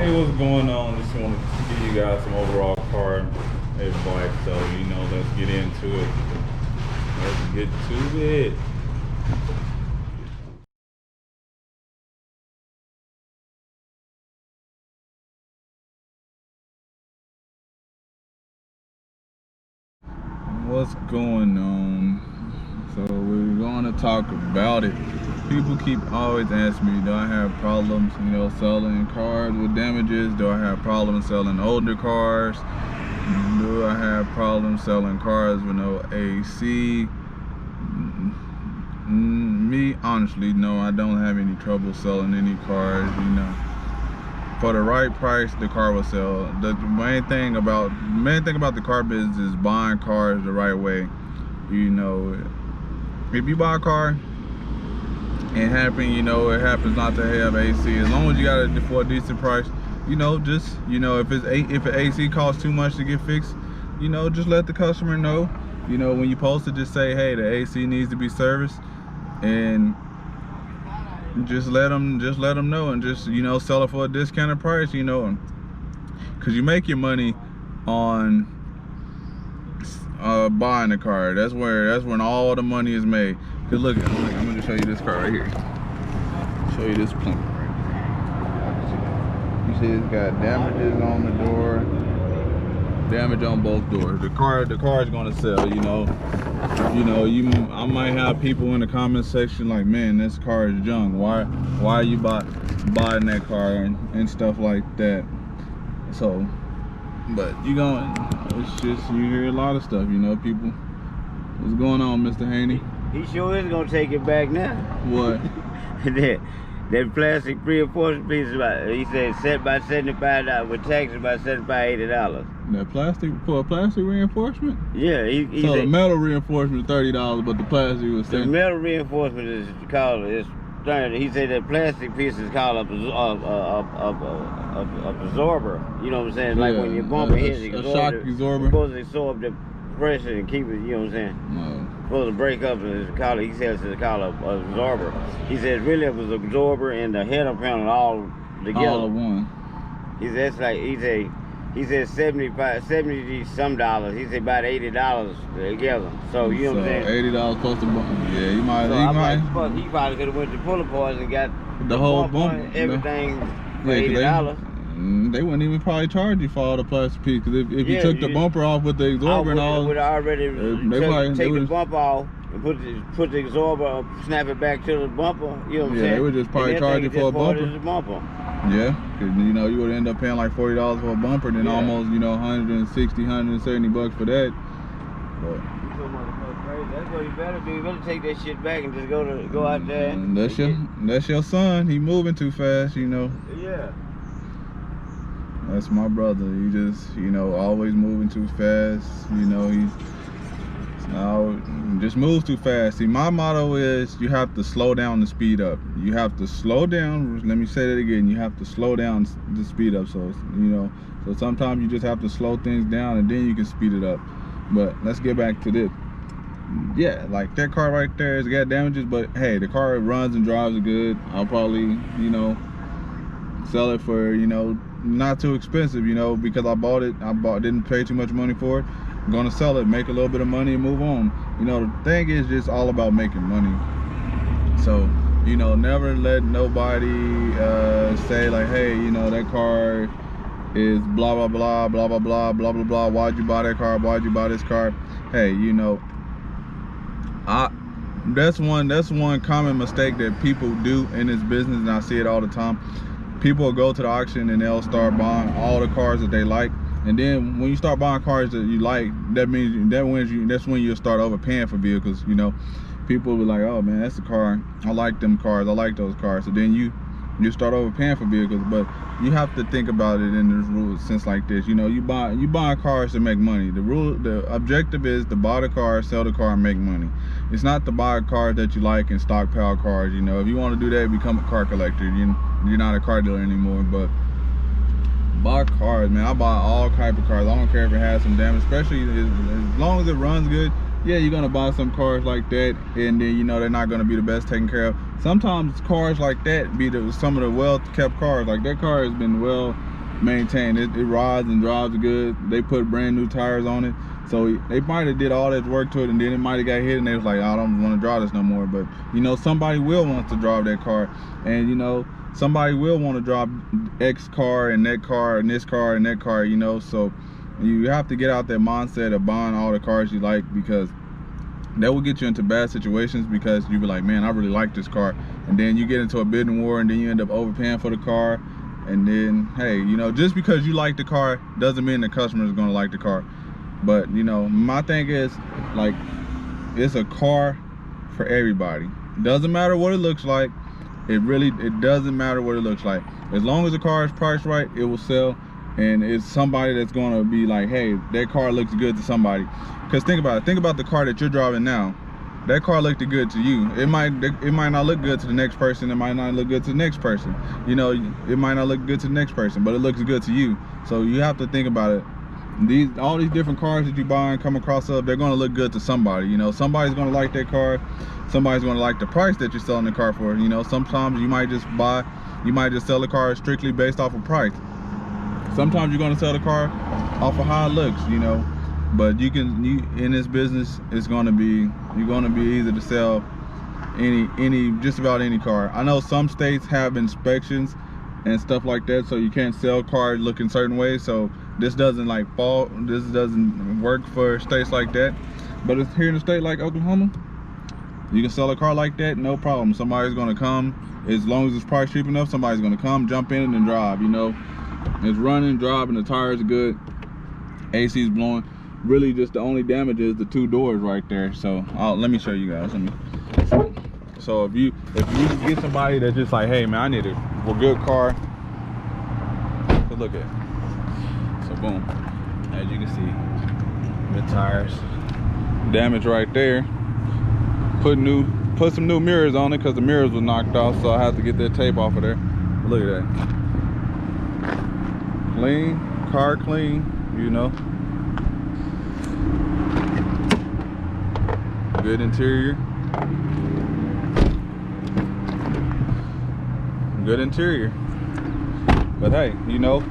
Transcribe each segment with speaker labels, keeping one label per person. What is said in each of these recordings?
Speaker 1: Hey, what's going on? Just wanted to give you guys some overall car advice. So, let's get into it. Let's get to it. What's going on? So we're going to talk about it. People keep always asking me, do I have problems, selling cars with damages? Do I have problems selling older cars? Do I have problems selling cars with no AC? Me, honestly, no, I don't have any trouble selling any cars, For the right price, the car will sell. The main thing about the car business is buying cars the right way. If you buy a car and it happens not to have AC, as long as you got it for a decent price, if an AC costs too much to get fixed, just let the customer know. When you post it, just say, hey, the AC needs to be serviced, and just let them know, and just sell it for a discounted price, because you make your money on buying a car. That's when all the money is made. Cause look, I'm gonna show you this car right here. Show you this plumber right here. You see it's got damages on the door, damage on both doors. The car is gonna sell. I might have people in the comment section like, man, this car is junk. Why are you buying that car and stuff like that? So, but it's just, you hear a lot of stuff, people. What's going on, Mr. Haney?
Speaker 2: He sure is gonna take it back now.
Speaker 1: What?
Speaker 2: that plastic reinforcement piece is about, he said, set by $75 with taxes about $75–80.
Speaker 1: That plastic, for a plastic reinforcement?
Speaker 2: Yeah, he
Speaker 1: so
Speaker 2: said,
Speaker 1: the metal reinforcement is $30, but the plastic was
Speaker 2: the metal reinforcement is called, it's 30. He said that plastic piece is called a absorber. You know what I'm saying? Like when your bumper hits,
Speaker 1: a shock absorber.
Speaker 2: It's supposed to absorb the pressure and keep it. You know what I'm saying?
Speaker 1: No.
Speaker 2: Supposed to break up, and it's called. He says it's called an absorber. He said really it was an absorber and the header panel all together.
Speaker 1: All of one.
Speaker 2: He said it's like he said 70 some dollars. He said about $80 together. So you know what I'm saying?
Speaker 1: $80 plus the bumper. Yeah, he might.
Speaker 2: Fuck, he probably could have went to pull parts and got
Speaker 1: the whole bumper,
Speaker 2: everything for $80.
Speaker 1: They wouldn't even probably charge you for all the plastic piece, because if you took the bumper off with the absorber and all,
Speaker 2: would already take the bumper off and put the absorber up, snap it back to the bumper. You know what I'm saying?
Speaker 1: They would just probably charge you for a bumper. Yeah, because
Speaker 2: you
Speaker 1: would end up paying like $40 for a bumper, then almost $160, $170 for that. But
Speaker 2: that's what you better do. You better take that shit back and just go out there.
Speaker 1: And that's your son. He moving too fast,
Speaker 2: Yeah.
Speaker 1: That's my brother. He just, always moving too fast. He just moves too fast. See, my motto is you have to slow down to speed up. You have to slow down. Let me say that again. You have to slow down to speed up. So, so sometimes you just have to slow things down and then you can speed it up. But let's get back to this. Yeah, like that car right there has got damages, but hey, the car runs and drives good. I'll probably, sell it for, not too expensive, because I bought it. Didn't pay too much money for it. I'm gonna sell it, make a little bit of money and move on. The thing is just all about making money. So, never let nobody say like, hey, that car is blah blah blah blah blah blah blah blah blah. Why'd you buy that car? Why'd you buy this car? Hey, that's one common mistake that people do in this business, and I see it all the time. People will go to the auction and they'll start buying all the cars that they like, and then when you start buying cars that you like, that's when you'll start overpaying for vehicles. People will be like, oh man, that's the car, I like them cars, I like those cars. So then you start overpaying for vehicles. But you have to think about it in this rule sense like this. You buy cars to make money. The objective is to buy the car, sell the car, and make money. It's not to buy a car that you like and stockpile cars. If you want to do that, become a car collector. You're not a car dealer anymore. But buy cars, man. I buy all type of cars. I don't care if it has some damage, especially as long as it runs good. Yeah, you're gonna buy some cars like that, and then they're not gonna be the best taken care of. Sometimes cars like that be some of the well kept cars. Like that car has been well maintained. It rides and drives good. They put brand new tires on it. So they might have did all that work to it, and then it might have got hit, and they was like, I don't want to drive this no more. But you know, somebody will want to drive that car, and you know, somebody will want to drive X car and that car and this car and that car. You know, so you have to get out that mindset of buying all the cars you like, because that will get you into bad situations, because you be like, man, I really like this car, and then you get into a bidding war, and then you end up overpaying for the car. And then, hey, you know, just because you like the car doesn't mean the customer is going to like the car. But you know, my thing is, like, it's a car for everybody. Doesn't matter what it looks like. It doesn't matter what it looks like. As long as the car is priced right, it will sell. And it's somebody that's gonna be like, hey, that car looks good to somebody. Because think about it. Think about the car that you're driving now. That car looked good to you. It might not look good to the next person. It might not look good to the next person. You know, it might not look good to the next person, but it looks good to you. So you have to think about it. All these different cars that you buy and come across they're gonna look good to somebody. You know, somebody's gonna like that car. Somebody's gonna like the price that you're selling the car for. You know, sometimes you might just sell the car strictly based off of price. Sometimes you're gonna sell the car off of how it looks, you know. But in this business, you're gonna be easy to sell just about any car. I know some states have inspections and stuff like that, so you can't sell cars looking certain ways. So this doesn't work for states like that. But it's here in a state like Oklahoma, you can sell a car like that, no problem. Somebody's gonna come, as long as it's priced cheap enough, somebody's gonna come, jump in it and drive. You know, it's running, driving, the tires are good, AC's blowing. Really, just the only damage is the 2 doors right there. So let me show you guys. So if you get somebody that's just like, hey man, I need a good car to look at. So boom, as you can see, the tires damage right there. Put some new mirrors on it, because the mirrors were knocked off, so I have to get that tape off of there. Look at that. Clean, car clean, you know. Good interior. Good interior. But hey, you know,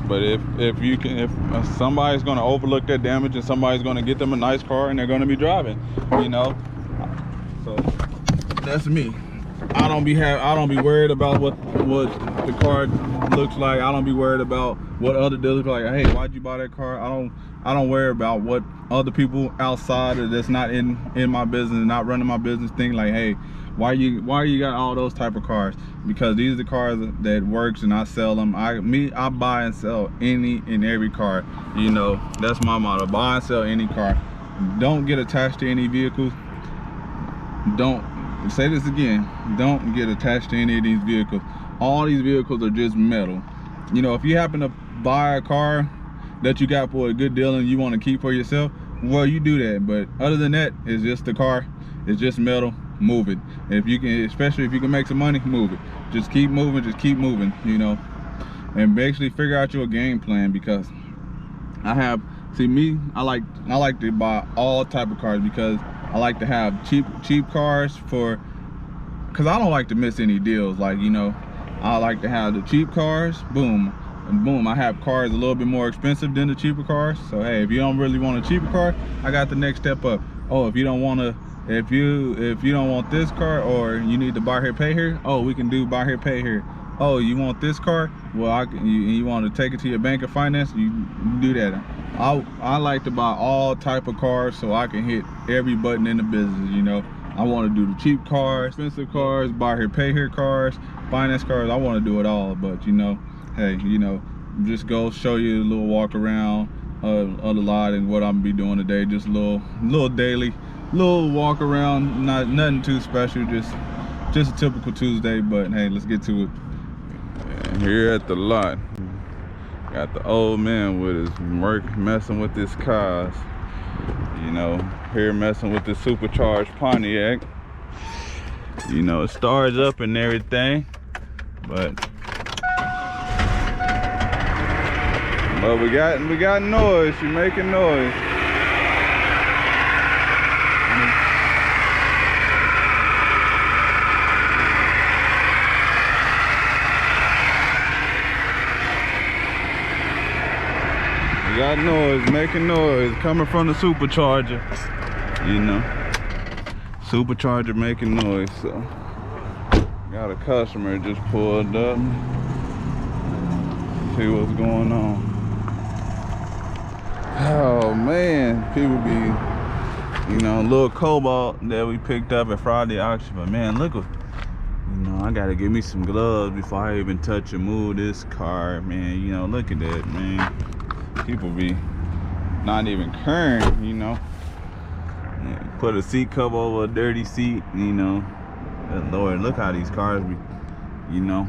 Speaker 1: but if somebody's gonna overlook that damage, and somebody's gonna get them a nice car, and they're gonna be driving, you know. So that's me. I don't be worried about what the car looks like. I don't be worried about what other dealers are like, hey, why'd you buy that car? I don't worry about what other people outside that's not in my business, not running my business, think like, hey, why you got all those type of cars? Because these are the cars that works, and I sell them. I buy and sell any and every car. You know, that's my motto: buy and sell any car. Don't get attached to any vehicles. Don't say this again. Don't get attached to any of these vehicles. All these vehicles are just metal. You know, if you happen to buy a car that you got for a good deal and you want to keep for yourself, well, you do that. But other than that, it's just the car. It's just metal. Move it. If you can, especially if you can make some money, move it. Just keep moving. Just keep moving. You know, and basically figure out your game plan, because I like to buy all type of cars, because I like to have cheap cars because I don't like to miss any deals. Like, you know, I like to have the cheap cars, boom, and boom, I have cars a little bit more expensive than the cheaper cars. So hey, if you don't really want a cheaper car, I got the next step up. Oh, if you don't want this car, or you need to buy here, pay here, oh, we can do buy here, pay here. Oh, you want this car? Well, you want to take it to your bank of finance, you do that. I like to buy all type of cars, so I can hit every button in the business. You know, I want to do the cheap cars, expensive cars, buy here, pay here cars, finance cars. I want to do it all. But you know, hey, you know, just go show you a little walk around of the lot and what I'm gonna be doing today. Just a little daily, little walk around. Nothing too special. Just a typical Tuesday. But hey, let's get to it. And here at the lot, got the old man with his Merc messing with his cars. You know, here messing with the supercharged Pontiac. You know, it starts up and everything, but we got noise. She's making noise. got noise, making noise, coming from the supercharger. You know, supercharger making noise. So, got a customer just pulled up. See what's going on. Oh man, people be, you know, little cobalt that we picked up at Friday auction. But man, look what, you know, I gotta give me some gloves before I even touch or move this car, man. You know, look at that, man. People be not even caring, you know. Put a seat cover over a dirty seat, you know. Lord, look how these cars be, you know.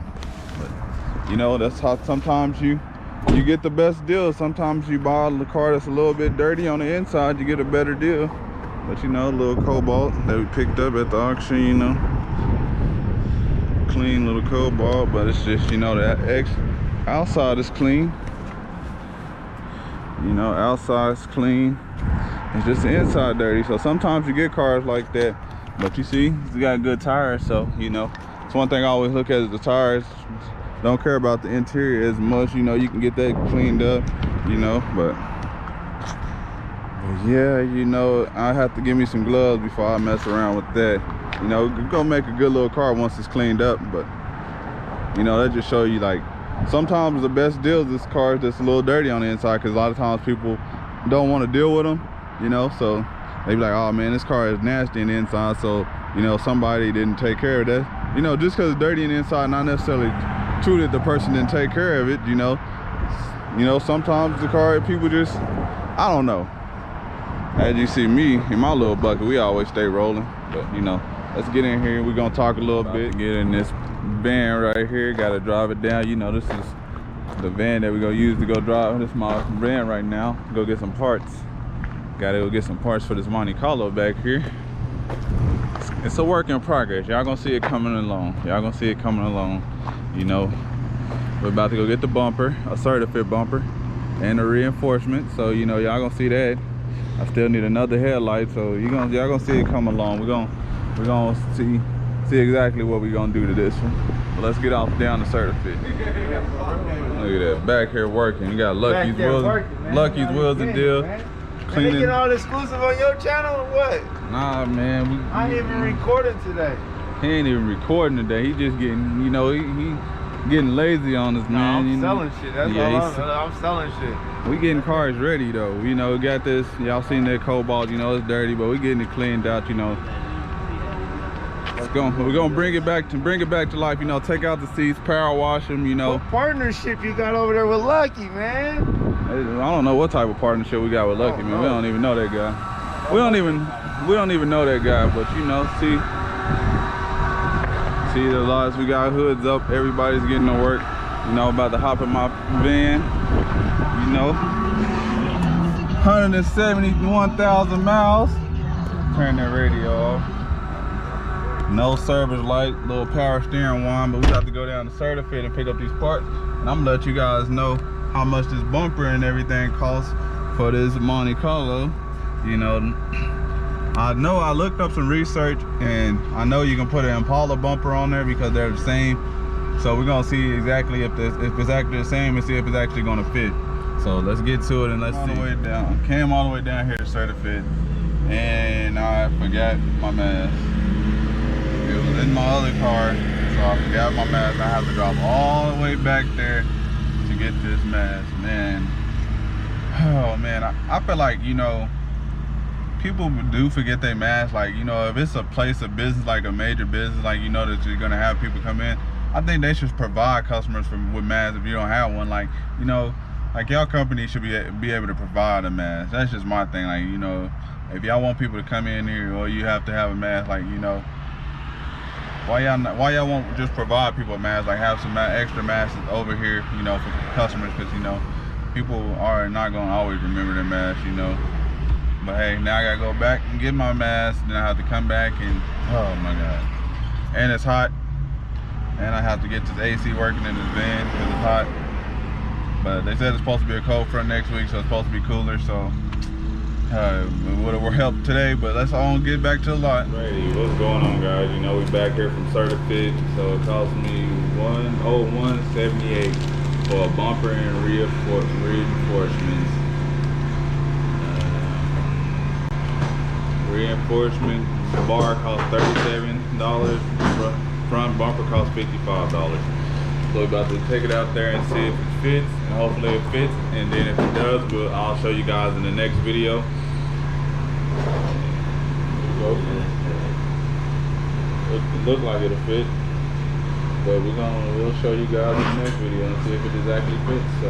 Speaker 1: But, you know, that's how sometimes you get the best deal. Sometimes you buy a car that's a little bit dirty on the inside, you get a better deal. But, you know, a little cobalt that we picked up at the auction, you know. Clean little cobalt, but it's just, you know, that outside is clean. You know, outside's clean. It's just the inside dirty. So sometimes you get cars like that, but you see, it's got good tires. So, you know, it's one thing I always look at is the tires. Don't care about the interior as much. You know, you can get that cleaned up, you know, but yeah, you know, I have to give me some gloves before I mess around with that. You know, gonna make a good little car once it's cleaned up, but you know, that just show you, like, sometimes the best deal is this car that's a little dirty on the inside, because a lot of times people don't want to deal with them, you know, so they be like, oh man, this car is nasty on the inside, so, you know, somebody didn't take care of that. You know, just because it's dirty on the inside, not necessarily true that the person didn't take care of it, you know. You know, sometimes the car, people just, I don't know. As you see me, in my little bucket, we always stay rolling, but you know, let's get in here. We're gonna talk a little bit. Get in this van right here. Gotta drive it down. You know, this is the van that we're gonna use to go drive. This is my van right now. Go get some parts. Gotta go get some parts for this Monte Carlo back here. It's a work in progress. Y'all gonna see it coming along. Y'all gonna see it coming along. You know, we're about to go get the bumper, a CertiFit bumper, and the reinforcement. So you know, y'all gonna see that. I still need another headlight, so y'all gonna see it come along. We're gonna see exactly what we're gonna do to this one. But let's get off down the CertiFit. Look at that, back here working. You got Lucky's Wheels and Deal.
Speaker 3: Cleaning. They get all exclusive on your channel or what?
Speaker 1: Nah, man.
Speaker 3: I ain't even recording today.
Speaker 1: He ain't even recording today. He just getting, you know, he getting lazy on us, man.
Speaker 3: I'm selling shit. That's all I'm selling shit.
Speaker 1: We getting cars ready though. You know, got this. Y'all seen that cobalt. You know, it's dirty, but we getting it cleaned out. You know, we're gonna bring it back to life. You know, take out the seats, power wash them. You know,
Speaker 3: what partnership you got over there with Lucky, man?
Speaker 1: I don't know what type of partnership we got with Lucky, man. We don't even know that guy. We don't even know that guy. But you know, see the lights. We got hoods up. Everybody's getting to work. You know, about to hop in my van. You know, 171,000 miles. Turn that radio off. No service light, little power steering wheel, but we have to go down to CertiFit and pick up these parts. And I'm gonna let you guys know how much this bumper and everything costs for this Monte Carlo. You know, I know I looked up some research, and I know you can put an Impala bumper on there because they're the same. So we're gonna see exactly if it's actually the same and see if it's actually gonna fit. So let's get to it and let's see. All the way down, came all the way down here to CertiFit, and I forgot my mask. It was in my other car, so I forgot my mask. I have to drive all the way back there to get this mask, man. Oh man, I feel like, you know, people do forget their mask. Like, you know, if it's a place of business, like a major business, like, you know that you're gonna have people come in, I think they should provide customers with masks if you don't have one. Like, you know, like y'all company should be able to provide a mask. That's just my thing. Like, you know, if y'all want people to come in here, or you have to have a mask, like, you know, why y'all won't just provide people a mask? Like, have some extra masks over here, you know, for customers, because, you know, people are not gonna always remember their mask, you know. But hey, now I gotta go back and get my mask, then I have to come back and, oh my God. And it's hot. And I have to get this AC working in this van because it's hot. But they said it's supposed to be a cold front next week, so it's supposed to be cooler. So it would have helped today, but let's all get back to the lot. Alrighty, what's going on, guys? You know, we back here from CertiFit, so it cost me $101.78 for a bumper and reinforcements. Reinforcement bar costs $37. Front bumper costs $55. So we're about to take it out there and see if it fits, and hopefully it fits. And then if it does, I'll show you guys in the next video. It look like it'll fit, but we'll show you guys in the next video and see if it exactly fits. So